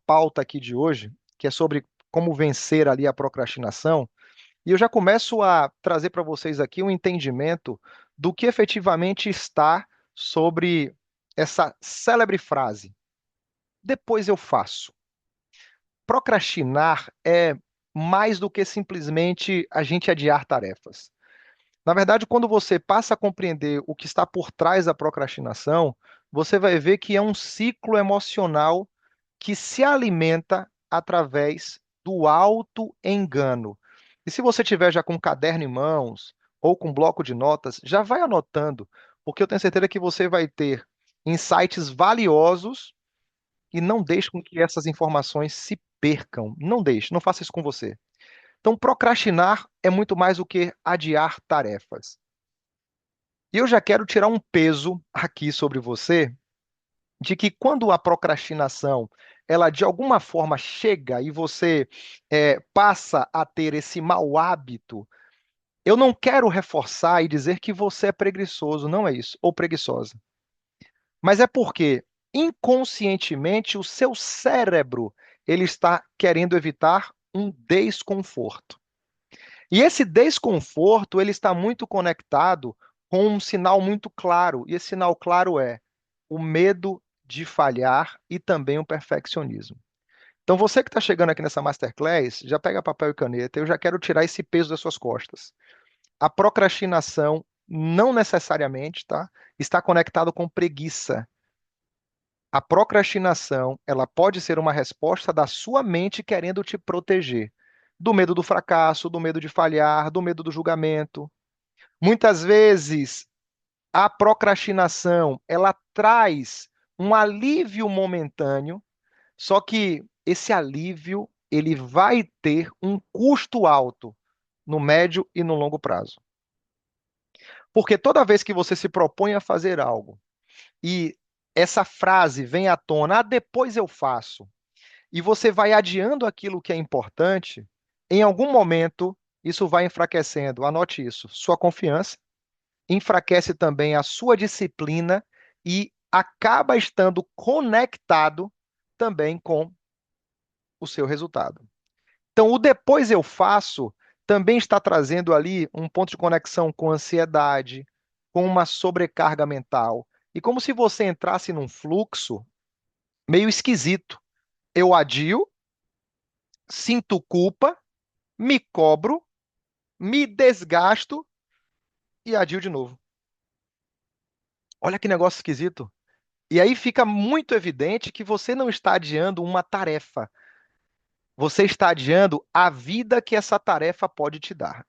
pauta aqui de hoje, que é sobre como vencer ali a procrastinação, e eu já começo a trazer para vocês aqui um entendimento do que efetivamente está sobre essa célebre frase: depois eu faço. Procrastinar é mais do que simplesmente a gente adiar tarefas. Na verdade, quando você passa a compreender o que está por trás da procrastinação, você vai ver que é um ciclo emocional que se alimenta através do auto-engano. E se você tiver já com um caderno em mãos ou com um bloco de notas, já vai anotando, porque eu tenho certeza que você vai ter insights valiosos e não deixe com que essas informações se percam. Não deixe, não faça isso com você. Então, procrastinar é muito mais do que adiar tarefas. E eu já quero tirar um peso aqui sobre você de que quando a procrastinação ela de alguma forma chega e você passa a ter esse mau hábito, eu não quero reforçar e dizer que você é preguiçoso, não é isso, ou preguiçosa. Mas é porque inconscientemente o seu cérebro ele está querendo evitar um desconforto. E esse desconforto ele está muito conectado com um sinal muito claro, e esse sinal claro é o medo de falhar e também o perfeccionismo. Então, você que está chegando aqui nessa masterclass, já pega papel e caneta, eu já quero tirar esse peso das suas costas. A procrastinação não necessariamente, tá, está conectado com preguiça. A procrastinação, ela pode ser uma resposta da sua mente querendo te proteger do medo do fracasso, do medo de falhar, do medo do julgamento. Muitas vezes, a procrastinação, ela traz um alívio momentâneo, só que esse alívio, ele vai ter um custo alto no médio e no longo prazo. Porque toda vez que você se propõe a fazer algo e essa frase vem à tona, depois eu faço, e você vai adiando aquilo que é importante, em algum momento isso vai enfraquecendo. Anote isso, sua confiança, enfraquece também a sua disciplina e acaba estando conectado também com o seu resultado. Então, o depois eu faço também está trazendo ali um ponto de conexão com ansiedade, com uma sobrecarga mental. E como se você entrasse num fluxo meio esquisito. Eu adio, sinto culpa, me cobro, me desgasto e adio de novo. Olha que negócio esquisito. E aí fica muito evidente que você não está adiando uma tarefa, você está adiando a vida que essa tarefa pode te dar.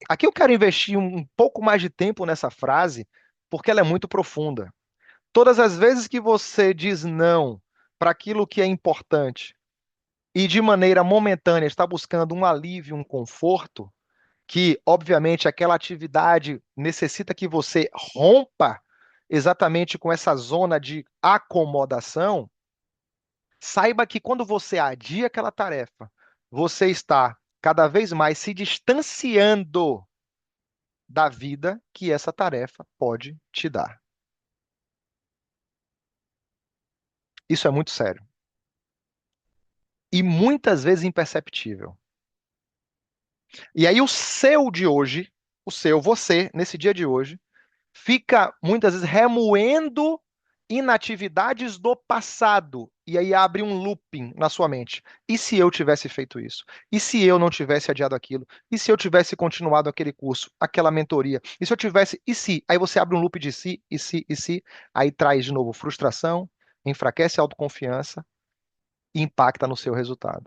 Aqui eu quero investir um pouco mais de tempo nessa frase, porque ela é muito profunda. Todas as vezes que você diz não para aquilo que é importante e de maneira momentânea está buscando um alívio, um conforto, que obviamente aquela atividade necessita que você rompa exatamente com essa zona de acomodação, saiba que quando você adia aquela tarefa, você está cada vez mais se distanciando da vida que essa tarefa pode te dar. Isso é muito sério e muitas vezes imperceptível. E aí o seu de hoje, o seu, você, nesse dia de hoje, fica muitas vezes remoendo inatividades do passado. E aí abre um looping na sua mente. E se eu tivesse feito isso? E se eu não tivesse adiado aquilo? E se eu tivesse continuado aquele curso, aquela mentoria? E se eu tivesse. E se? Aí você abre um loop de si, e se, e se. Aí traz de novo frustração, enfraquece a autoconfiança e impacta no seu resultado.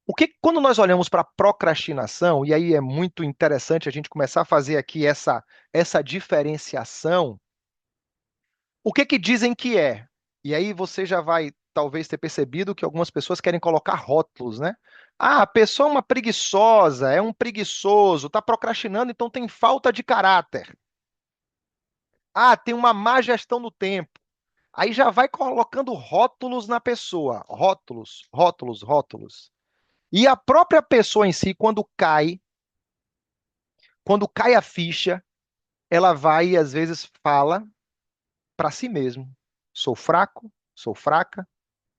O que, quando nós olhamos para a procrastinação, e aí é muito interessante a gente começar a fazer aqui essa diferenciação. O que que dizem que é? E aí você já vai talvez ter percebido que algumas pessoas querem colocar rótulos, né? Ah, a pessoa é uma preguiçosa, é um preguiçoso, está procrastinando, então tem falta de caráter. Ah, tem uma má gestão do tempo. Aí já vai colocando rótulos na pessoa, rótulos, rótulos, rótulos. E a própria pessoa em si, quando cai a ficha, ela vai e às vezes fala para si mesmo: sou fraco, sou fraca,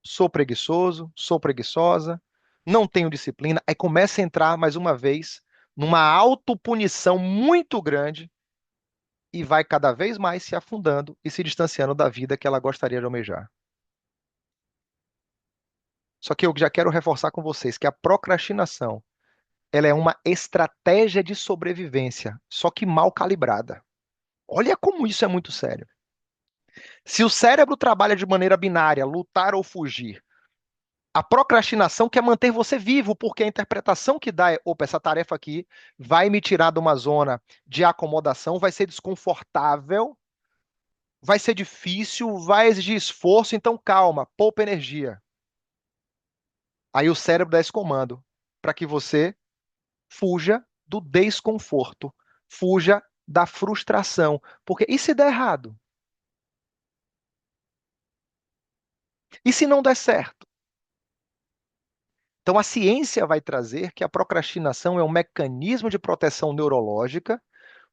sou preguiçoso, sou preguiçosa, não tenho disciplina. Aí começa a entrar mais uma vez numa autopunição muito grande e vai cada vez mais se afundando e se distanciando da vida que ela gostaria de almejar. Só que eu já quero reforçar com vocês que a procrastinação, ela é uma estratégia de sobrevivência, só que mal calibrada. Olha como isso é muito sério. Se o cérebro trabalha de maneira binária, lutar ou fugir, a procrastinação quer manter você vivo, porque a interpretação que dá é: opa, essa tarefa aqui vai me tirar de uma zona de acomodação, vai ser desconfortável, vai ser difícil, vai exigir esforço, então calma, poupa energia. Aí o cérebro dá esse comando para que você fuja do desconforto, fuja da frustração. Porque e se der errado? E se não der certo? Então a ciência vai trazer que a procrastinação é um mecanismo de proteção neurológica.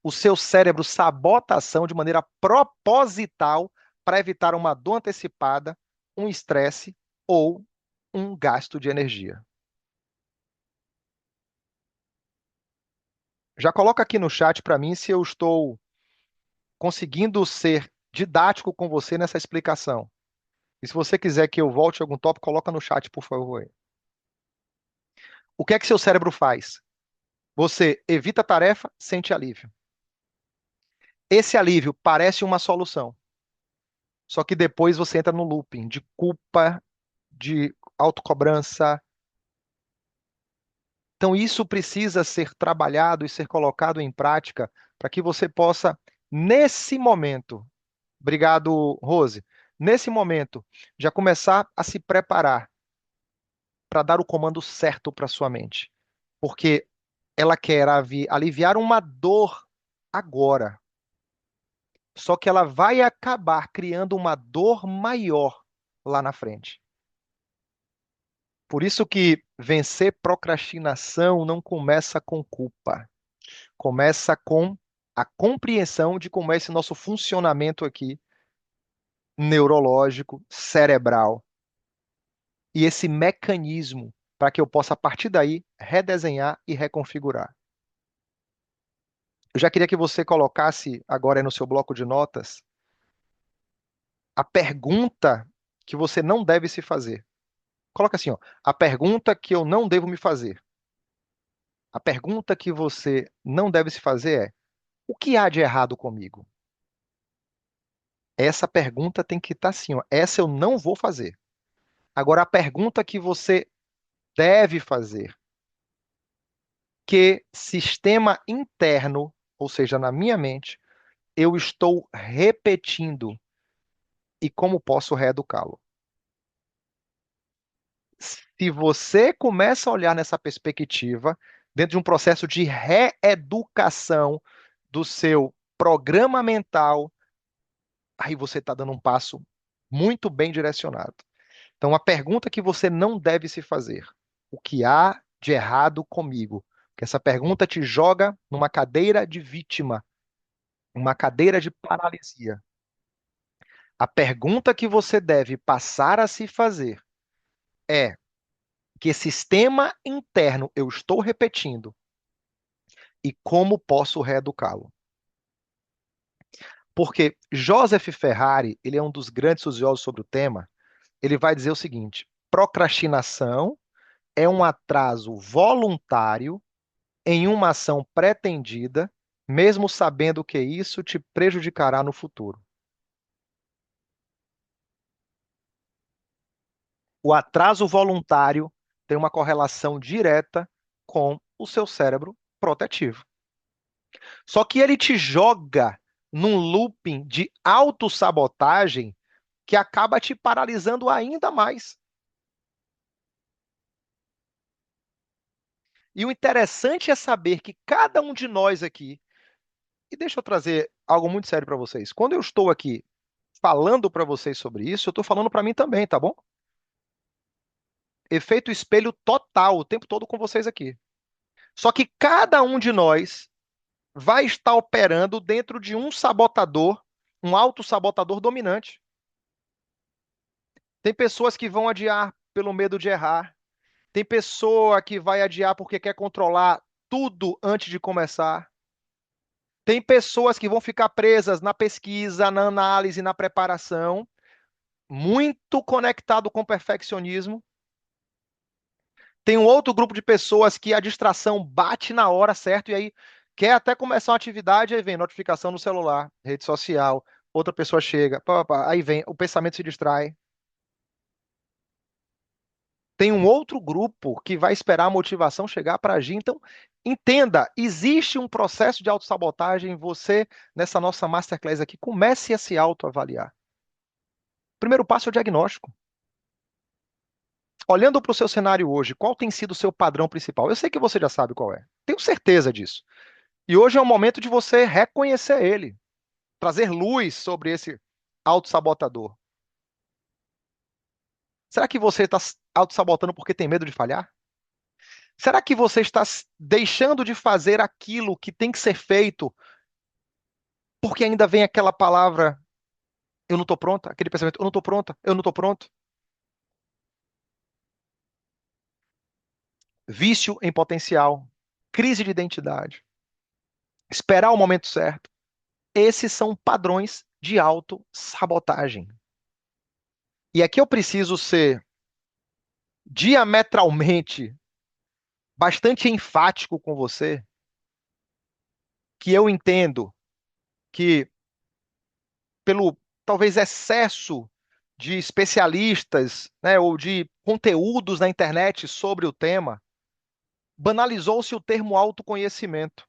O seu cérebro sabota a ação de maneira proposital para evitar uma dor antecipada, um estresse ou um gasto de energia. Já coloca aqui no chat para mim se eu estou conseguindo ser didático com você nessa explicação. E se você quiser que eu volte a algum tópico, coloca no chat, por favor. O que é que seu cérebro faz? Você evita a tarefa, sente alívio. Esse alívio parece uma solução. Só que depois você entra no looping de culpa, de autocobrança. Então isso precisa ser trabalhado e ser colocado em prática para que você possa, nesse momento, obrigado, Rose, nesse momento, já começar a se preparar para dar o comando certo para sua mente. Porque ela quer aliviar uma dor agora. Só que ela vai acabar criando uma dor maior lá na frente. Por isso que vencer procrastinação não começa com culpa. Começa com a compreensão de como é esse nosso funcionamento aqui, neurológico, cerebral, e esse mecanismo para que eu possa, a partir daí, redesenhar e reconfigurar. Eu já queria que você colocasse agora aí no seu bloco de notas a pergunta que você não deve se fazer. Coloca assim, ó, a pergunta que eu não devo me fazer. A pergunta que você não deve se fazer é: o que há de errado comigo? Essa pergunta tem que estar assim, ó, essa eu não vou fazer. Agora, a pergunta que você deve fazer: que sistema interno, ou seja, na minha mente, eu estou repetindo e como posso reeducá-lo? Se você começa a olhar nessa perspectiva, dentro de um processo de reeducação do seu programa mental, aí você está dando um passo muito bem direcionado. Então, a pergunta que você não deve se fazer: o que há de errado comigo? Porque essa pergunta te joga numa cadeira de vítima, uma cadeira de paralisia. A pergunta que você deve passar a se fazer é: que sistema interno eu estou repetindo e como posso reeducá-lo? Porque Joseph Ferrari, ele é um dos grandes estudiosos sobre o tema, ele vai dizer o seguinte: procrastinação é um atraso voluntário em uma ação pretendida, mesmo sabendo que isso te prejudicará no futuro. O atraso voluntário tem uma correlação direta com o seu cérebro protetivo. Só que ele te joga num looping de autossabotagem que acaba te paralisando ainda mais. E o interessante é saber que cada um de nós aqui, e deixa eu trazer algo muito sério para vocês. Quando eu estou aqui falando para vocês sobre isso, eu estou falando para mim também, tá bom? Efeito espelho total o tempo todo com vocês aqui. Só que cada um de nós vai estar operando dentro de um sabotador, um autossabotador dominante. Tem pessoas que vão adiar pelo medo de errar. Tem pessoa que vai adiar porque quer controlar tudo antes de começar. Tem pessoas que vão ficar presas na pesquisa, na análise, na preparação, muito conectado com o perfeccionismo. Tem um outro grupo de pessoas que a distração bate na hora, certo? E aí quer até começar uma atividade, aí vem notificação no celular, rede social, outra pessoa chega, pá, pá, pá, aí vem, o pensamento se distrai. Tem um outro grupo que vai esperar a motivação chegar para agir. Então, entenda, existe um processo de autossabotagem. Você, nessa nossa masterclass aqui, comece a se autoavaliar. O primeiro passo é o diagnóstico. Olhando para o seu cenário hoje, qual tem sido o seu padrão principal? Eu sei que você já sabe qual é. Tenho certeza disso. E hoje é o momento de você reconhecer ele, trazer luz sobre esse autossabotador. Será que você está autossabotando porque tem medo de falhar? Será que você está deixando de fazer aquilo que tem que ser feito porque ainda vem aquela palavra, eu não estou pronta, aquele pensamento, eu não estou pronta, eu não estou pronto? Vício em potencial, crise de identidade, esperar o momento certo. Esses são padrões de autossabotagem. E aqui eu preciso ser diametralmente bastante enfático com você, que eu entendo que pelo talvez excesso de especialistas, né, ou de conteúdos na internet sobre o tema, banalizou-se o termo autoconhecimento.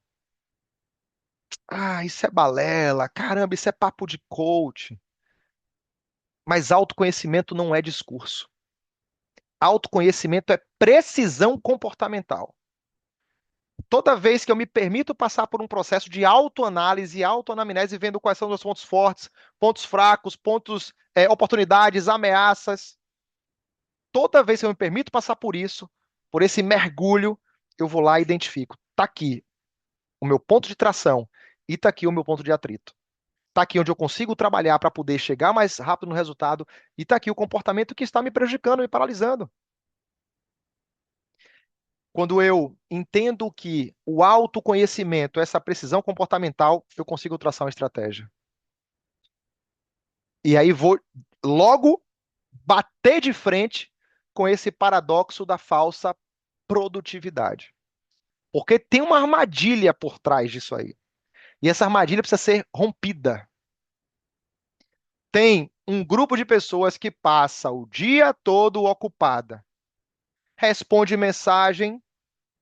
Ah, isso é balela, caramba, isso é papo de coach. Mas autoconhecimento não é discurso. Autoconhecimento é precisão comportamental. Toda vez que eu me permito passar por um processo de autoanálise e autoanamnese, vendo quais são os meus pontos fortes, pontos fracos, pontos, oportunidades, ameaças, toda vez que eu me permito passar por isso, por esse mergulho, eu vou lá e identifico. Está aqui o meu ponto de tração e está aqui o meu ponto de atrito. Está aqui onde eu consigo trabalhar para poder chegar mais rápido no resultado e está aqui o comportamento que está me prejudicando, me paralisando. Quando eu entendo que o autoconhecimento, essa precisão comportamental, eu consigo traçar uma estratégia. E aí vou logo bater de frente com esse paradoxo da falsa produtividade. Porque tem uma armadilha por trás disso aí. E essa armadilha precisa ser rompida. Tem um grupo de pessoas que passa o dia todo ocupada, responde mensagem,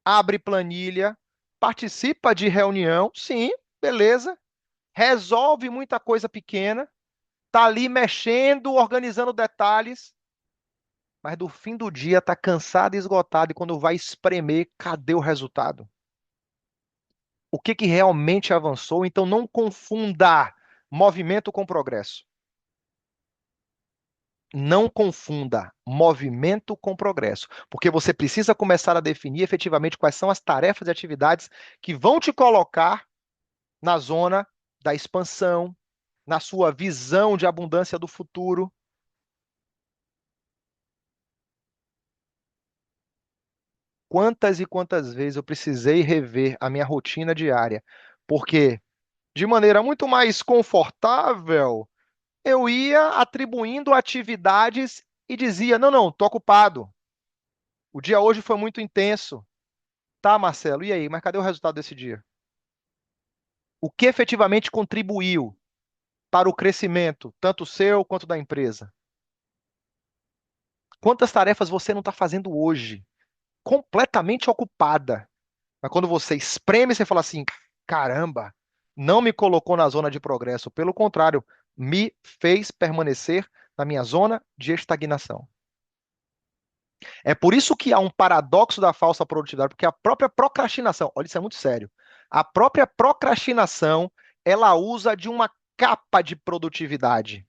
abre planilha, participa de reunião, sim, beleza, resolve muita coisa pequena, tá ali mexendo, organizando detalhes, mas do fim do dia tá cansado e esgotado e quando vai espremer, cadê o resultado? O que que realmente avançou? Então não confunda movimento com progresso. Não confunda movimento com progresso, porque você precisa começar a definir efetivamente quais são as tarefas e atividades que vão te colocar na zona da expansão, na sua visão de abundância do futuro. Quantas e quantas vezes eu precisei rever a minha rotina diária, porque de maneira muito mais confortável, eu ia atribuindo atividades e dizia: não, não, estou ocupado. O dia hoje foi muito intenso. Tá, Marcelo, e aí? Mas cadê o resultado desse dia? O que efetivamente contribuiu para o crescimento, tanto seu quanto da empresa? Quantas tarefas você não está fazendo hoje? Completamente ocupada. Mas quando você espreme, você fala assim: caramba, não me colocou na zona de progresso. Pelo contrário, me fez permanecer na minha zona de estagnação. É por isso que há um paradoxo da falsa produtividade, porque a própria procrastinação, olha, isso é muito sério. A própria procrastinação, ela usa de uma capa de produtividade.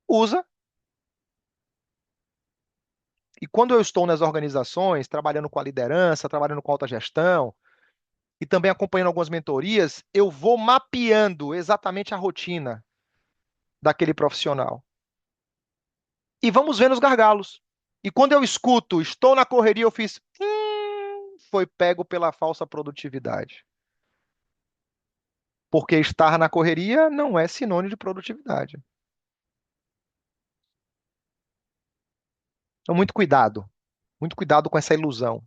Usa. E quando eu estou nas organizações, trabalhando com a liderança, trabalhando com alta gestão, e também acompanhando algumas mentorias, eu vou mapeando exatamente a rotina daquele profissional. E vamos ver nos gargalos. E quando eu escuto, estou na correria, eu fiz, foi pego pela falsa produtividade. Porque estar na correria não é sinônimo de produtividade. Então, muito cuidado com essa ilusão.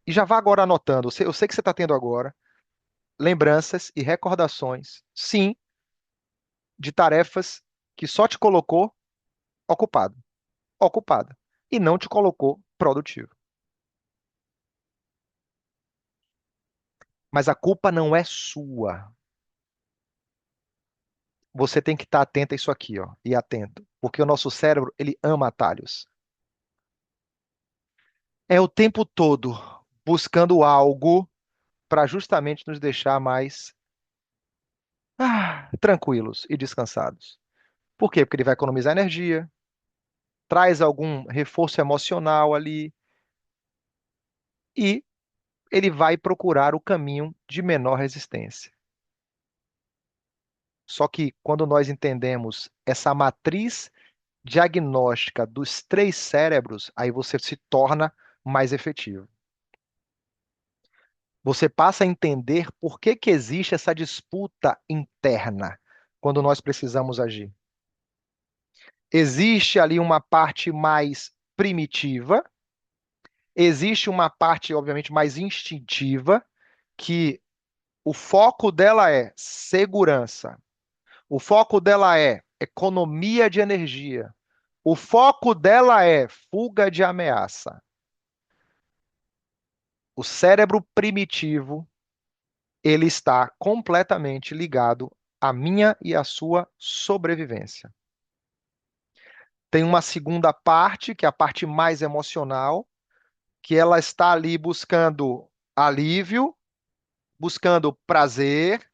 E já vá agora anotando. Eu sei que você está tendo agora lembranças e recordações, sim, de tarefas que só te colocou ocupado, ocupada, e não te colocou produtivo. Mas a culpa não é sua. Você tem que estar atento a isso aqui, ó, e atento, porque o nosso cérebro, ele ama atalhos. É o tempo todo buscando algo para justamente nos deixar mais tranquilos e descansados. Por quê? Porque ele vai economizar energia, traz algum reforço emocional ali e ele vai procurar o caminho de menor resistência. Só que quando nós entendemos essa matriz diagnóstica dos três cérebros, aí você se torna mais efetivo. Você passa a entender por que que existe essa disputa interna quando nós precisamos agir. Existe ali uma parte mais primitiva, existe uma parte, obviamente, mais instintiva, que o foco dela é segurança, o foco dela é economia de energia, o foco dela é fuga de ameaça. O cérebro primitivo, ele está completamente ligado à minha e à sua sobrevivência. Tem uma segunda parte, que é a parte mais emocional, que ela está ali buscando alívio, buscando prazer,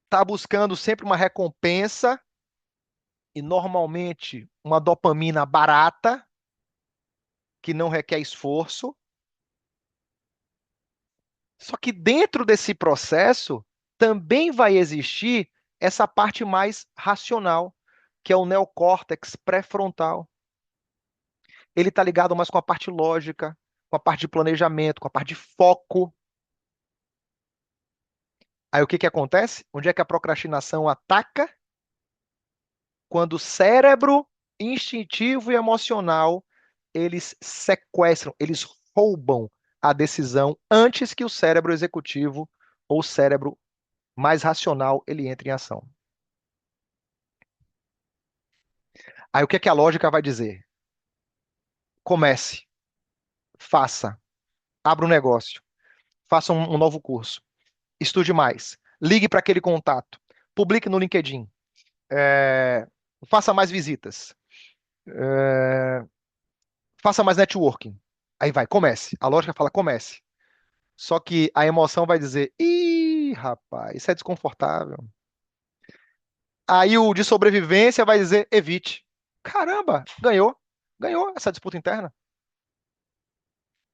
está buscando sempre uma recompensa e normalmente uma dopamina barata, que não requer esforço. Só que dentro desse processo também vai existir essa parte mais racional, que é o neocórtex pré-frontal. Ele está ligado mais com a parte lógica, com a parte de planejamento, com a parte de foco. Aí o que que acontece? Onde é que a procrastinação ataca? Quando o cérebro instintivo e emocional, eles sequestram, eles roubam a decisão antes que o cérebro executivo ou o cérebro mais racional ele entre em ação. Aí o que é que a lógica vai dizer? Comece, faça, abra um negócio, faça um novo curso, estude mais, ligue para aquele contato, publique no LinkedIn, é, faça mais visitas, é, faça mais networking. Aí vai, comece. A lógica fala comece. Só que a emoção vai dizer: ih, rapaz, isso é desconfortável. Aí o de sobrevivência vai dizer: evite. Caramba, ganhou. Ganhou essa disputa interna.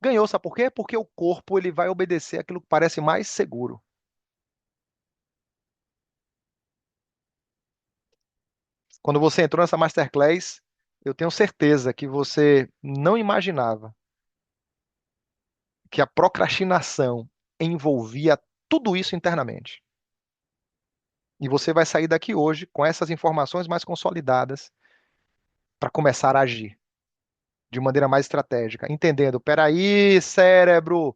Ganhou, sabe por quê? Porque o corpo ele vai obedecer aquilo que parece mais seguro. Quando você entrou nessa masterclass, eu tenho certeza que você não imaginava que a procrastinação envolvia tudo isso internamente. E você vai sair daqui hoje com essas informações mais consolidadas para começar a agir de maneira mais estratégica, entendendo, peraí, cérebro,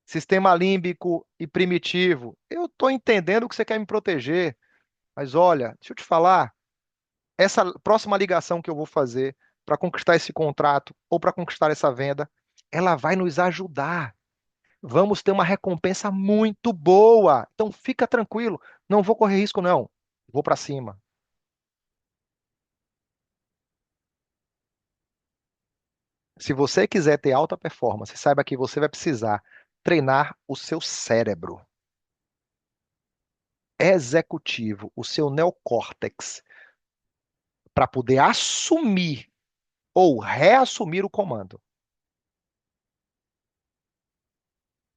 sistema límbico e primitivo, eu estou entendendo que você quer me proteger, mas olha, deixa eu te falar, essa próxima ligação que eu vou fazer para conquistar esse contrato ou para conquistar essa venda, ela vai nos ajudar. Vamos ter uma recompensa muito boa. Então fica tranquilo, não vou correr risco não. Vou para cima. Se você quiser ter alta performance, saiba que você vai precisar treinar o seu cérebro executivo, o seu neocórtex, para poder assumir ou reassumir o comando.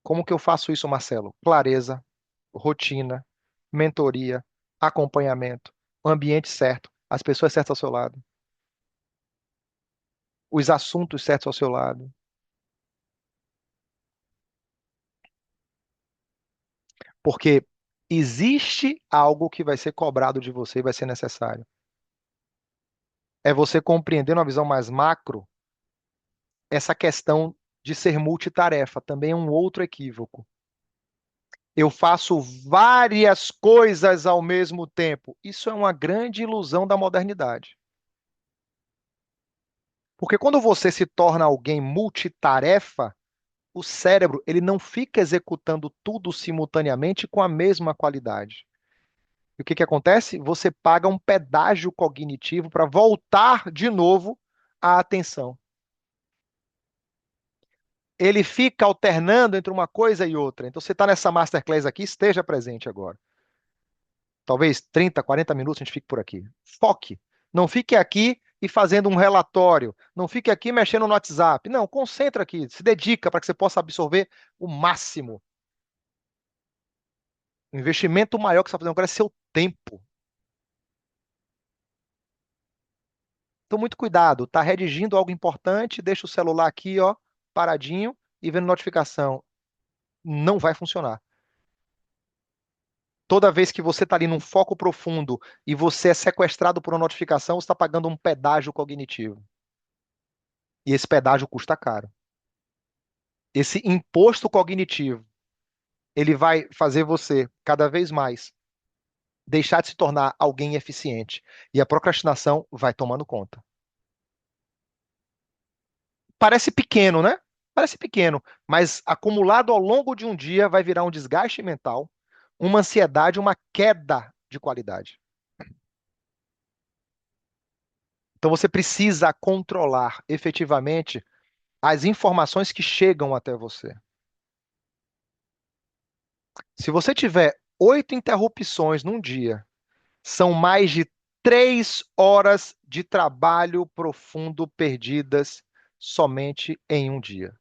Como que eu faço isso, Marcelo? Clareza, rotina, mentoria, acompanhamento, ambiente certo. as pessoas certas ao seu lado, os assuntos certos ao seu lado. Porque existe algo que vai ser cobrado de você e vai ser necessário. É você compreender numa visão mais macro essa questão de ser multitarefa. Também é um outro equívoco. Eu faço várias coisas ao mesmo tempo. Isso é uma grande ilusão da modernidade. Porque quando você se torna alguém multitarefa, o cérebro ele não fica executando tudo simultaneamente com a mesma qualidade. E o que que acontece? Você paga um pedágio cognitivo para voltar de novo à atenção. Ele fica alternando entre uma coisa e outra. Então, você está nessa masterclass aqui, esteja presente agora. Talvez 30, 40 minutos a gente fique por aqui. Foque. Não fique aqui e fazendo um relatório. Não fique aqui mexendo no WhatsApp. Não, concentra aqui. Se dedica para que você possa absorver o máximo. O investimento maior que você está fazendo agora é seu tempo. Então, muito cuidado. Está redigindo algo importante, deixa o celular aqui, ó, paradinho e vendo notificação. Não vai funcionar. Toda vez que você está ali num foco profundo e você é sequestrado por uma notificação, você está pagando um pedágio cognitivo. E esse pedágio custa caro. Esse imposto cognitivo, ele vai fazer você cada vez mais deixar de se tornar alguém eficiente. E a procrastinação vai tomando conta. Parece pequeno, né? Parece pequeno, mas acumulado ao longo de um dia vai virar um desgaste mental, uma ansiedade, uma queda de qualidade. Então você precisa controlar efetivamente as informações que chegam até você. Se você tiver 8 interrupções num dia, são mais de 3 horas de trabalho profundo perdidas somente em um dia.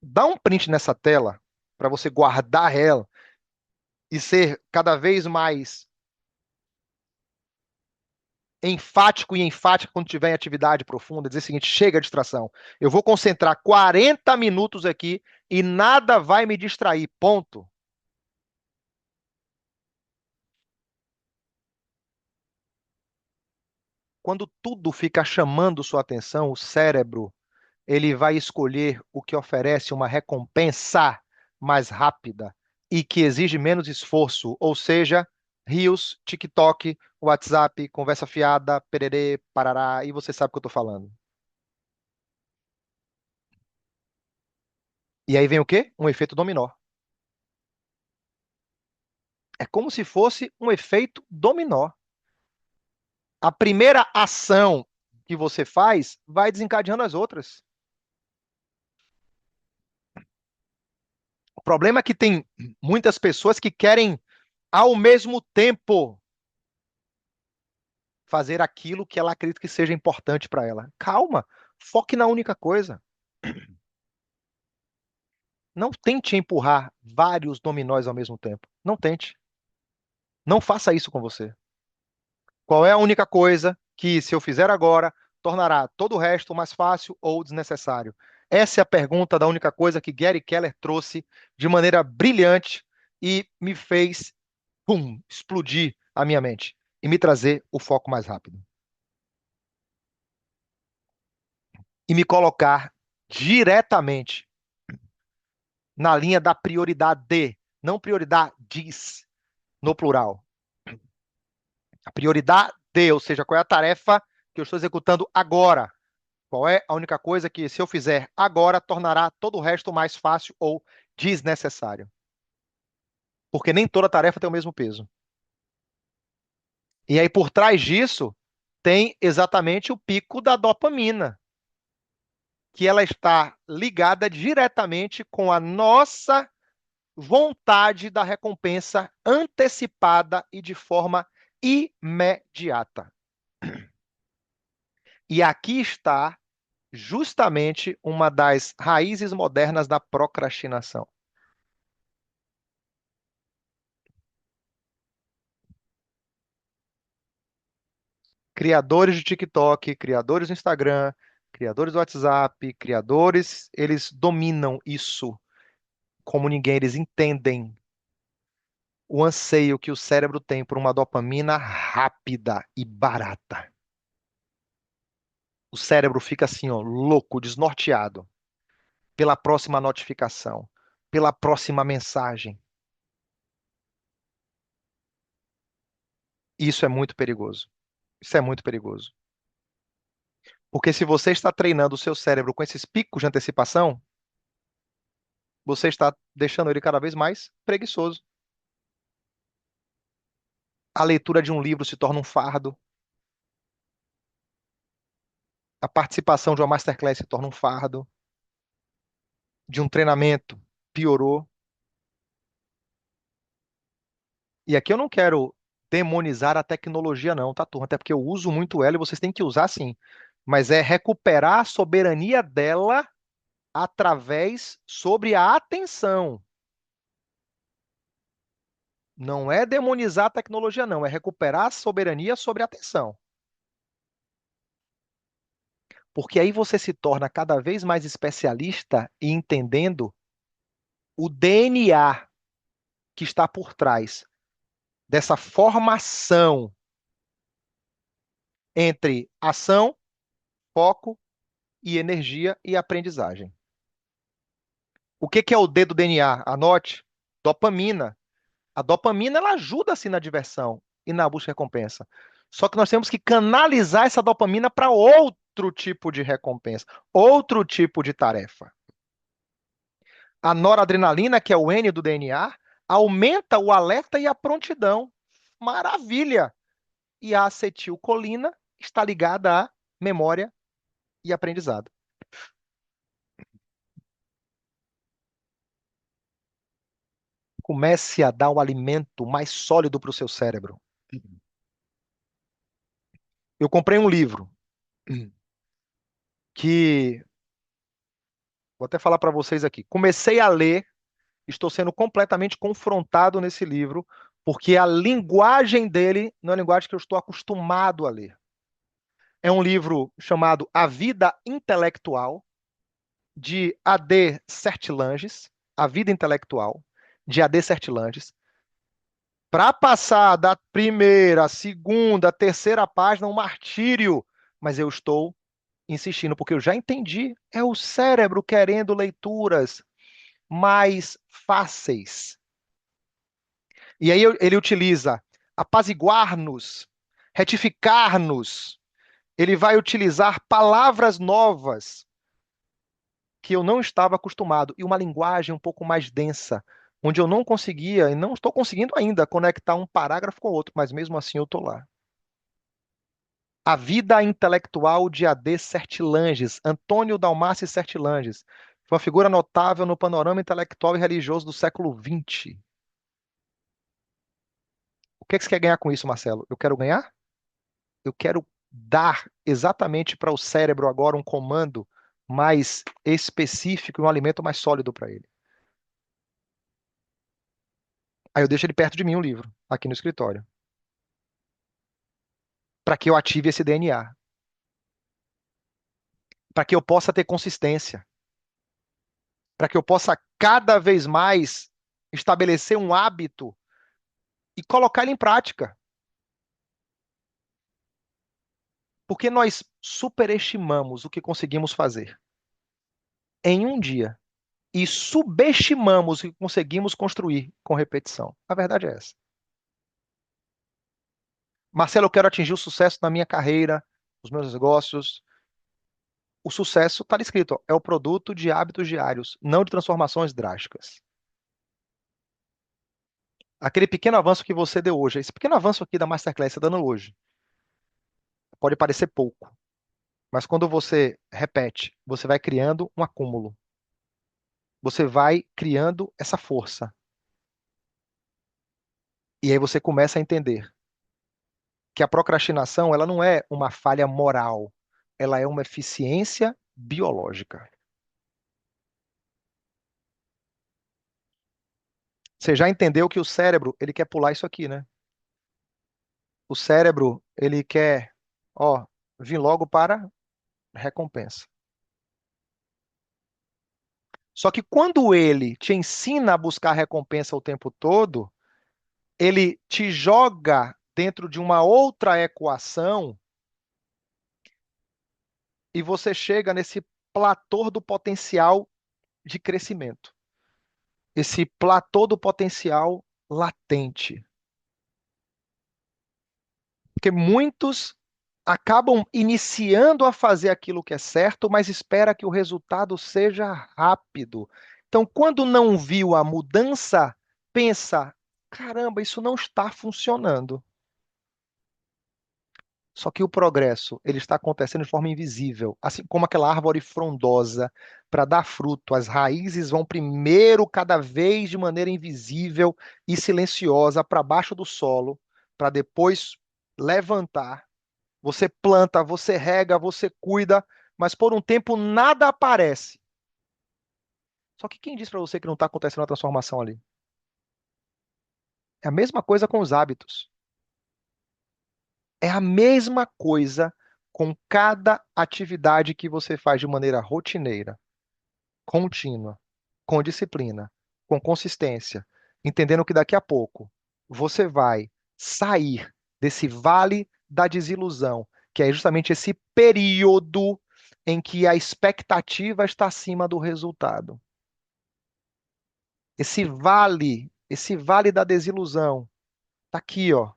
Dá um print nessa tela para você guardar ela e ser cada vez mais enfático e enfática quando tiver em atividade profunda, dizer o seguinte: chega de distração. Eu vou concentrar 40 minutos aqui e nada vai me distrair. Ponto. Quando tudo fica chamando sua atenção, o cérebro, ele vai escolher o que oferece uma recompensa mais rápida e que exige menos esforço, ou seja, Reels, TikTok, WhatsApp, conversa fiada, pererê, parará, e você sabe o que eu estou falando. E aí vem o quê? Um efeito dominó. É como se fosse um efeito dominó. A primeira ação que você faz vai desencadeando as outras. O problema é que tem muitas pessoas que querem, ao mesmo tempo, fazer aquilo que ela acredita que seja importante para ela. Calma, foque na única coisa. Não tente empurrar vários dominóis ao mesmo tempo. Não tente. Não faça isso com você. Qual é a única coisa que, se eu fizer agora, tornará todo o resto mais fácil ou desnecessário? Essa é a pergunta da única coisa que Gary Keller trouxe de maneira brilhante e me fez, pum, explodir a minha mente e me trazer o foco mais rápido. E me colocar diretamente na linha da prioridade, não prioridades no plural. A prioridade, ou seja, qual é a tarefa que eu estou executando agora? Qual é a única coisa que, se eu fizer agora, tornará todo o resto mais fácil ou desnecessário? Porque nem toda tarefa tem o mesmo peso. E aí, por trás disso, tem exatamente o pico da dopamina, que ela está ligada diretamente com a nossa vontade da recompensa antecipada e de forma imediata. E aqui está justamente uma das raízes modernas da procrastinação. Criadores de TikTok, criadores do Instagram, criadores do WhatsApp, criadores, eles dominam isso como ninguém, eles entendem o anseio que o cérebro tem por uma dopamina rápida e barata. O cérebro fica assim, ó, louco, desnorteado pela próxima notificação, pela próxima mensagem. Isso é muito perigoso. Isso é muito perigoso. Porque se você está treinando o seu cérebro com esses picos de antecipação, você está deixando ele cada vez mais preguiçoso. A leitura de um livro se torna um fardo. A participação de uma masterclass se torna um fardo. De um treinamento piorou. E aqui eu não quero demonizar a tecnologia, não, tá, turma? Até porque eu uso muito ela e vocês têm que usar sim. Mas é recuperar a soberania dela através sobre a atenção. Não é demonizar a tecnologia, não. É recuperar a soberania sobre a atenção. Porque aí você se torna cada vez mais especialista e entendendo o DNA que está por trás dessa formação entre ação, foco e energia e aprendizagem. O que que é o D do DNA? Anote. Dopamina. A dopamina ela ajuda assim na diversão e na busca de recompensa. Só que nós temos que canalizar essa dopamina para outro tipo de recompensa, outro tipo de tarefa. A noradrenalina, que é o N do DNA, aumenta o alerta e a prontidão. Maravilha! E a acetilcolina está ligada à memória e aprendizado. Comece a dar o alimento mais sólido para o seu cérebro. Eu comprei um livro que vou até falar para vocês aqui. Comecei a ler, estou sendo completamente confrontado nesse livro, porque a linguagem dele não é a linguagem que eu estou acostumado a ler. É um livro chamado A Vida Intelectual, de A.D. Sertilanges, A Vida Intelectual, de A.D. Sertilanges. Para passar da primeira, segunda, terceira página, um martírio, mas eu estou insistindo, porque eu já entendi. É o cérebro querendo leituras mais fáceis. E aí ele utiliza apaziguar-nos, retificar-nos. Ele vai utilizar palavras novas que eu não estava acostumado e uma linguagem um pouco mais densa, onde eu não conseguia e não estou conseguindo ainda conectar um parágrafo com o outro, mas mesmo assim eu estou lá. A Vida Intelectual de A.D. Sertilanges, Antônio Dalmaci Sertilanges, foi uma figura notável no panorama intelectual e religioso do século XX. O que é que você quer ganhar com isso, Marcelo? Eu quero ganhar? Eu quero dar exatamente para o cérebro agora um comando mais específico e um alimento mais sólido para ele. Aí eu deixo ele perto de mim, um livro, aqui no escritório, para que eu ative esse DNA, para que eu possa ter consistência, para que eu possa cada vez mais estabelecer um hábito e colocar ele em prática. Porque nós superestimamos o que conseguimos fazer em um dia e subestimamos o que conseguimos construir com repetição. A verdade é essa. Marcelo, eu quero atingir o sucesso na minha carreira, nos meus negócios. O sucesso está escrito, ó, é o produto de hábitos diários, não de transformações drásticas. Aquele pequeno avanço que você deu hoje, esse pequeno avanço aqui da Masterclass, você está dando hoje, pode parecer pouco, mas quando você repete, você vai criando um acúmulo. Você vai criando essa força. E aí você começa a entender que a procrastinação, ela não é uma falha moral, ela é uma eficiência biológica. Você já entendeu que o cérebro, ele quer pular isso aqui, né? O cérebro, ele quer. Ó, vim logo para recompensa. Só que quando ele te ensina a buscar recompensa o tempo todo, ele te joga dentro de uma outra equação e você chega nesse platô do potencial de crescimento. Esse platô do potencial latente. Porque muitos acabam iniciando a fazer aquilo que é certo, mas espera que o resultado seja rápido. Então, quando não viu a mudança, pensa: caramba, isso não está funcionando. Só que o progresso, ele está acontecendo de forma invisível, assim como aquela árvore frondosa, para dar fruto, as raízes vão primeiro cada vez de maneira invisível e silenciosa para baixo do solo, para depois levantar. Você planta, você rega, você cuida, mas por um tempo nada aparece. Só que quem diz para você que não está acontecendo a transformação ali? É a mesma coisa com os hábitos. É a mesma coisa com cada atividade que você faz de maneira rotineira, contínua, com disciplina, com consistência, entendendo que daqui a pouco você vai sair desse vale da desilusão, que é justamente esse período em que a expectativa está acima do resultado. Esse vale da desilusão, tá aqui, ó.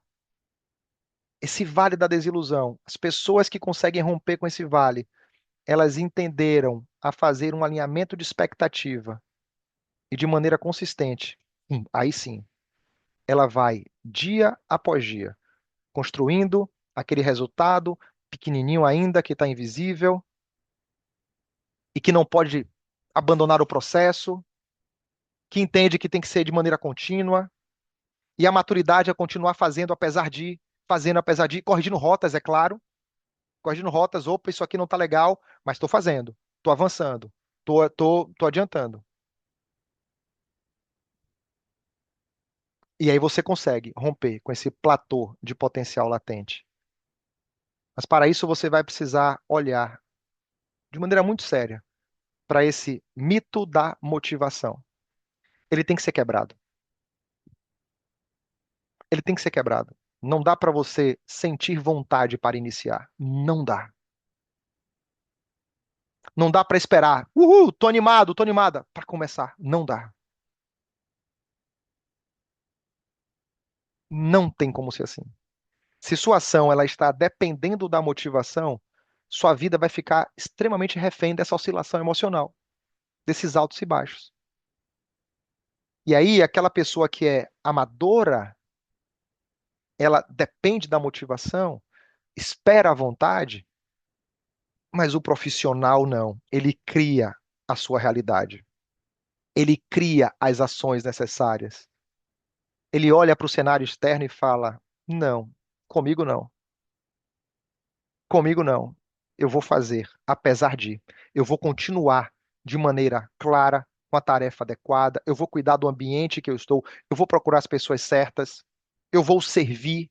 Esse vale da desilusão. As pessoas que conseguem romper com esse vale, elas entenderam a fazer um alinhamento de expectativa e de maneira consistente. Aí sim, ela vai dia após dia, construindo aquele resultado pequenininho ainda que está invisível e que não pode abandonar o processo, que entende que tem que ser de maneira contínua e a maturidade é continuar fazendo apesar de, corrigindo rotas, é claro, corrigindo rotas, opa, isso aqui não está legal, mas estou fazendo, estou avançando, tô adiantando. E aí você consegue romper com esse platô de potencial latente. Mas para isso você vai precisar olhar de maneira muito séria para esse mito da motivação. Ele tem que ser quebrado. Ele tem que ser quebrado. Não dá para você sentir vontade para iniciar. Não dá. Não dá para esperar. Uhul, tô animado, tô animada para começar. Não dá. Não tem como ser assim. Se sua ação ela está dependendo da motivação, sua vida vai ficar extremamente refém dessa oscilação emocional, desses altos e baixos. E aí, aquela pessoa que é amadora, ela depende da motivação, espera a vontade, mas o profissional não. Ele cria a sua realidade. Ele cria as ações necessárias. Ele olha para o cenário externo e fala: não, comigo não. Comigo não. Eu vou fazer, apesar de. Eu vou continuar de maneira clara, com a tarefa adequada. Eu vou cuidar do ambiente que eu estou. Eu vou procurar as pessoas certas. Eu vou servir,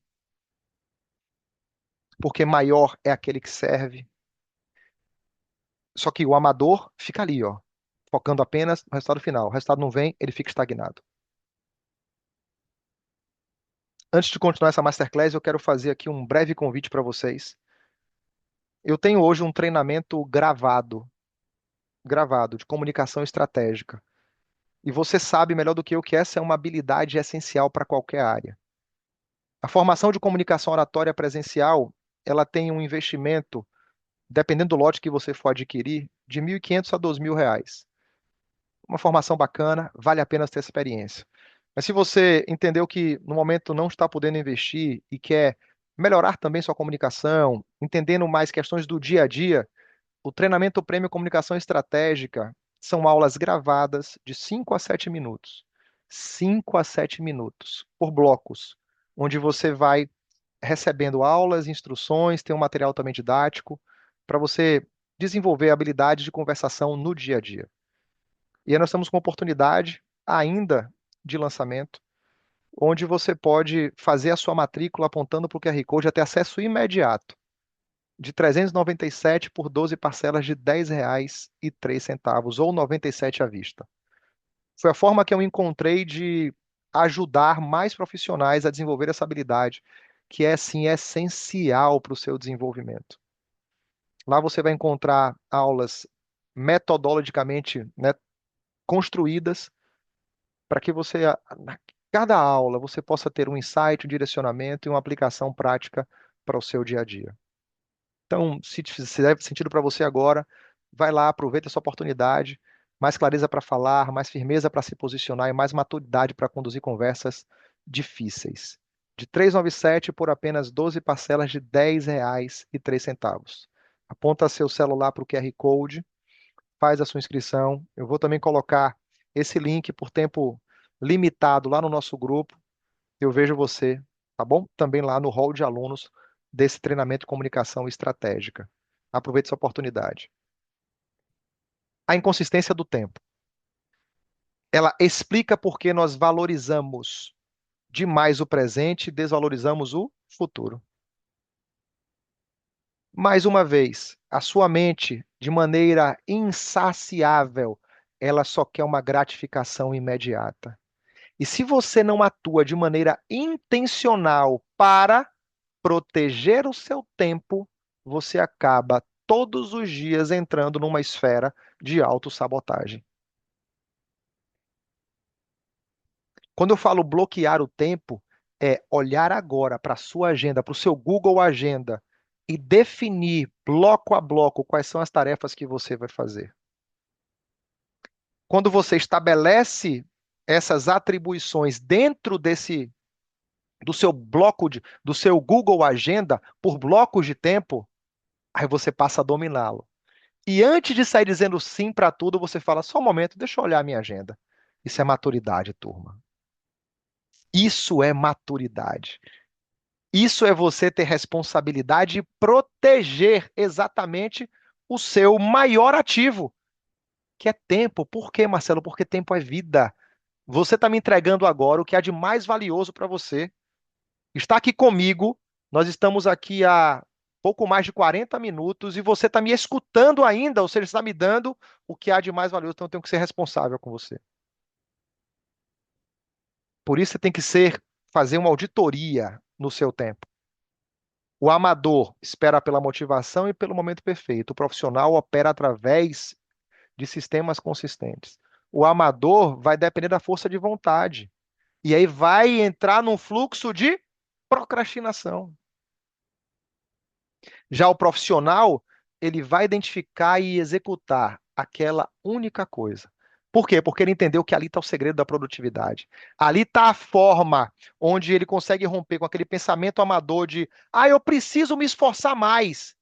porque maior é aquele que serve. Só que o amador fica ali, ó, focando apenas no resultado final. O resultado não vem, ele fica estagnado. Antes de continuar essa masterclass, eu quero fazer aqui um breve convite para vocês. Eu tenho hoje um treinamento gravado de comunicação estratégica. E você sabe melhor do que eu que essa é uma habilidade essencial para qualquer área. A formação de comunicação oratória presencial, ela tem um investimento, dependendo do lote que você for adquirir, de 1.500 a R$ 2.000. Uma formação bacana, vale a pena ter essa experiência. Mas se você entendeu que no momento não está podendo investir e quer melhorar também sua comunicação, entendendo mais questões do dia a dia, o treinamento Prêmio Comunicação Estratégica são aulas gravadas de 5 a 7 minutos. 5 a 7 minutos por blocos, onde você vai recebendo aulas, instruções, tem um material também didático para você desenvolver a habilidade de conversação no dia a dia. E aí nós estamos com uma oportunidade ainda de lançamento, onde você pode fazer a sua matrícula apontando para o QR Code, ter acesso imediato de 397 por 12 parcelas de R$ 10,03, ou 97 à vista. Foi a forma que eu encontrei de ajudar mais profissionais a desenvolver essa habilidade, que é, sim, essencial para o seu desenvolvimento. Lá você vai encontrar aulas metodologicamente, né, construídas para que você, na cada aula, você possa ter um insight, um direcionamento e uma aplicação prática para o seu dia a dia. Então, se fizer sentido para você agora, vai lá, aproveita essa oportunidade. Mais clareza para falar, mais firmeza para se posicionar e mais maturidade para conduzir conversas difíceis. De 397 por apenas 12 parcelas de R$ 10,03. Aponta seu celular para o QR Code, faz a sua inscrição. Eu vou também colocar esse link por tempo limitado lá no nosso grupo. Eu vejo você, tá bom? Também lá no hall de alunos desse treinamento de comunicação estratégica. Aproveite essa oportunidade. A inconsistência do tempo. Ela explica por que nós valorizamos demais o presente e desvalorizamos o futuro. Mais uma vez, a sua mente, de maneira insaciável, ela só quer uma gratificação imediata. E se você não atua de maneira intencional para proteger o seu tempo, você acaba todos os dias entrando numa esfera de autossabotagem. Quando eu falo bloquear o tempo, é olhar agora para a sua agenda, para o seu Google Agenda e definir bloco a bloco quais são as tarefas que você vai fazer. Quando você estabelece essas atribuições dentro do seu do seu Google Agenda por blocos de tempo, aí você passa a dominá-lo. E antes de sair dizendo sim para tudo, você fala: só um momento, deixa eu olhar a minha agenda. Isso é maturidade, turma. Isso é maturidade. Isso é você ter responsabilidade e proteger exatamente o seu maior ativo, que é tempo. Por quê, Marcelo? Porque tempo é vida. Você está me entregando agora o que há de mais valioso para você. Está aqui comigo, nós estamos aqui há pouco mais de 40 minutos e você está me escutando ainda, ou seja, está me dando o que há de mais valioso, então eu tenho que ser responsável com você. Por isso você tem que fazer uma auditoria no seu tempo. O amador espera pela motivação e pelo momento perfeito. O profissional opera através de sistemas consistentes. O amador vai depender da força de vontade. E aí vai entrar num fluxo de procrastinação. Já o profissional, ele vai identificar e executar aquela única coisa. Por quê? Porque ele entendeu que ali está o segredo da produtividade. Ali está a forma onde ele consegue romper com aquele pensamento amador de, eu preciso me esforçar mais.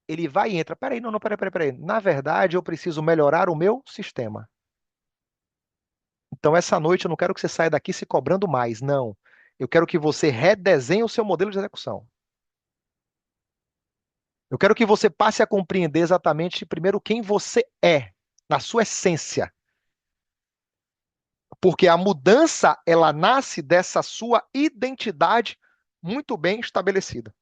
Ele vai e entra, peraí, não, peraí. Na verdade, eu preciso melhorar o meu sistema. Então, essa noite, eu não quero que você saia daqui se cobrando mais, não. Eu quero que você redesenhe o seu modelo de execução. Eu quero que você passe a compreender exatamente, primeiro, quem você é, na sua essência. Porque a mudança, ela nasce dessa sua identidade muito bem estabelecida.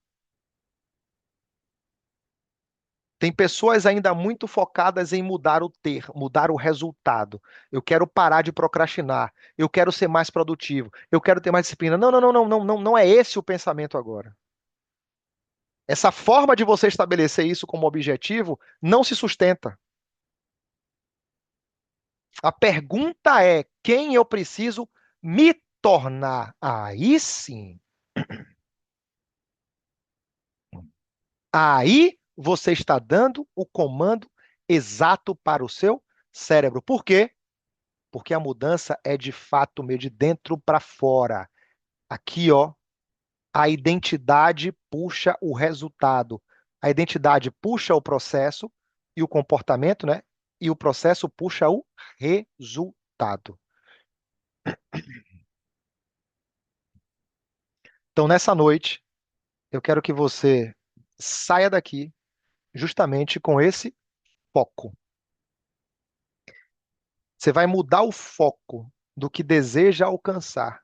Tem pessoas ainda muito focadas em mudar o ter, mudar o resultado. Eu quero parar de procrastinar. Eu quero ser mais produtivo. Eu quero ter mais disciplina. Não é esse o pensamento agora. Essa forma de você estabelecer isso como objetivo não se sustenta. A pergunta é: quem eu preciso me tornar? Aí sim. Aí você está dando o comando exato para o seu cérebro. Por quê? Porque a mudança é de fato meio de dentro para fora. Aqui, ó, a identidade puxa o resultado. A identidade puxa o processo e o comportamento, né? E o processo puxa o resultado. Então, nessa noite, eu quero que você saia daqui justamente com esse foco. Você vai mudar o foco do que deseja alcançar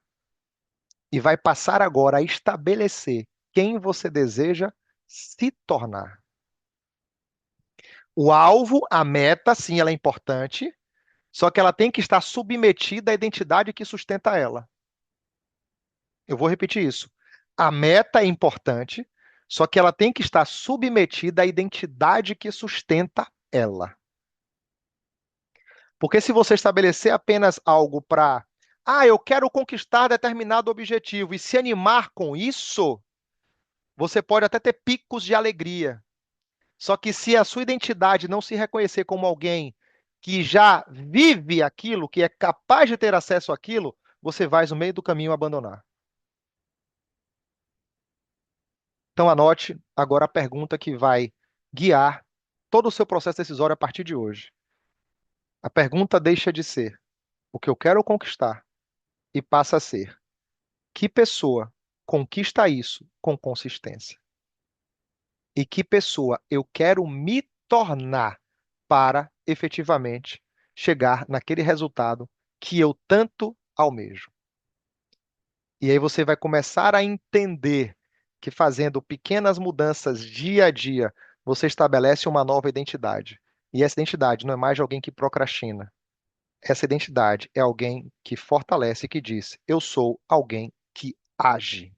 e vai passar agora a estabelecer quem você deseja se tornar. O alvo, a meta, sim, ela é importante, só que ela tem que estar submetida à identidade que sustenta ela. Eu vou repetir isso. A meta é importante, só que ela tem que estar submetida à identidade que sustenta ela. Porque se você estabelecer apenas algo para, eu quero conquistar determinado objetivo e se animar com isso, você pode até ter picos de alegria. Só que se a sua identidade não se reconhecer como alguém que já vive aquilo, que é capaz de ter acesso àquilo, você vai no meio do caminho abandonar. Então anote agora a pergunta que vai guiar todo o seu processo decisório a partir de hoje. A pergunta deixa de ser o que eu quero conquistar e passa a ser que pessoa conquista isso com consistência? E que pessoa eu quero me tornar para efetivamente chegar naquele resultado que eu tanto almejo? E aí você vai começar a entender que fazendo pequenas mudanças dia a dia, você estabelece uma nova identidade. E essa identidade não é mais de alguém que procrastina. Essa identidade é alguém que fortalece e que diz: eu sou alguém que age.